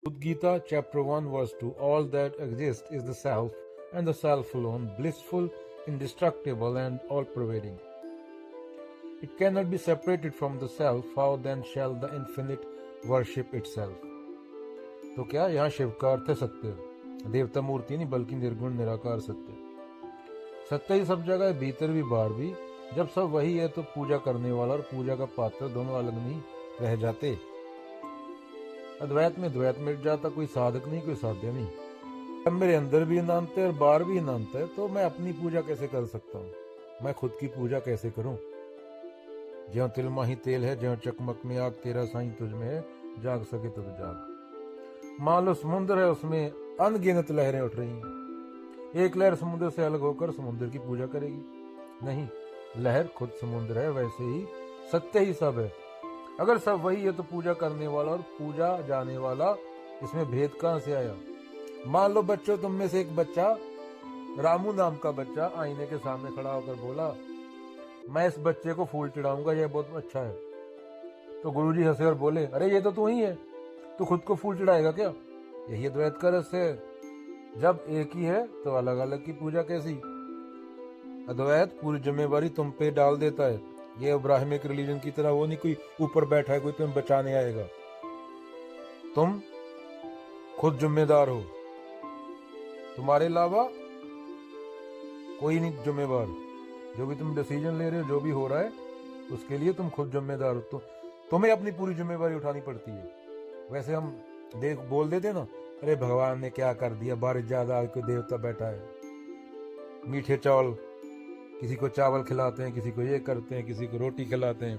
Bhagavad Gita, chapter 1, verse 2. All that exists is the self, and the self alone, blissful, indestructible, and all-pervading. It cannot be separated from the self. How then shall the infinite worship itself? तो क्या यहाँ शिव का अर्थ है सत्य, देवता मूर्ति नहीं बल्कि निर्गुण निराकार सत्य। सत्य ही सब जगह है, भीतर भी बाहर भी। जब सब वही है तो पूजा करने वाला और पूजा का पात्र दोनों अलग नहीं रह जाते। अद्वैत में द्वैत मिट जाता, कोई साधक नहीं कोई साध्य नहीं। अब मेरे अंदर भी अनंत है और बाहर भी अनंत है, तो मैं अपनी पूजा कैसे कर सकता हूँ? मैं खुद की पूजा कैसे करूं? ज्यों तिल माही तेल है, ज्यों चकमक में आग, तेरा साईं तुझ में है, जाग सके तो जाग। मान लो समुद्र है, उसमें अनगिनत लहरें उठ रही हैं। एक लहर समुद्र से अलग होकर समुद्र की पूजा करेगी? नहीं, लहर खुद समुद्र है। वैसे ही सत्य ही सब है। अगर सब वही है तो पूजा करने वाला और पूजा जाने वाला, इसमें भेद कहां से आया? मान लो बच्चों, तुम में से एक बच्चा, रामू नाम का बच्चा, आईने के सामने खड़ा होकर बोला, मैं इस बच्चे को फूल चढ़ाऊंगा, यह बहुत अच्छा है। तो गुरुजी हंसे और बोले, अरे ये तो तू ही है, तू खुद को फूल चढ़ाएगा क्या? यही अद्वैत का रहस्य है। जब एक ही है तो अलग अलग की पूजा कैसी? अद्वैत पूरी जिम्मेवारी तुम पे डाल देता है। ये अब्राहमिक रिलीजन की तरह वो नहीं कोई ऊपर बैठा है, कोई तुम्हें बचाने आएगा। तुम खुद जिम्मेदार हो, तुम्हारे अलावा कोई नहीं जिम्मेवार। जो भी तुम डिसीजन ले रहे हो, जो भी हो रहा है, उसके लिए तुम खुद जिम्मेदार हो। तुम्हें अपनी पूरी जिम्मेवारी उठानी पड़ती है। वैसे हम बोल देते ना, अरे भगवान ने क्या कर दिया, बारिश ज्यादा आ, कोई देवता बैठा है। मीठे चावल, किसी को चावल खिलाते हैं, किसी को ये करते हैं, किसी को रोटी खिलाते हैं,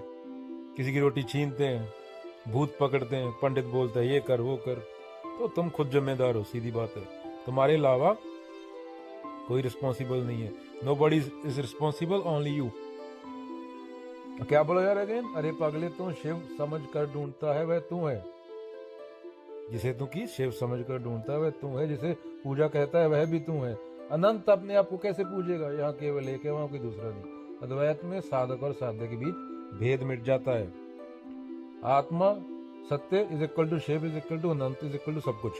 किसी की रोटी छीनते हैं, भूत पकड़ते हैं, पंडित बोलता है ये कर वो कर। तो तुम खुद जिम्मेदार हो, सीधी बात है। तुम्हारे अलावा कोई रिस्पॉन्सिबल नहीं है। Nobody is responsible, only you. क्या बोला यार अगेन? अरे पगले, तू शिव समझ कर ढूंढता है वह तू है। जिसे तू की शिव समझ कर ढूंढता है वह तू है, जिसे पूजा कहता है वह भी तू है। अनंत अपने आप को कैसे पूजेगा? यहाँ केवल एक है, वहां कोई दूसरा नहीं। अद्वैत में साधक और साध्य के बीच भेद मिट जाता है। आत्मा सत्य is equal to Shiv is equal to अनंत इज इक्वल टू सब कुछ।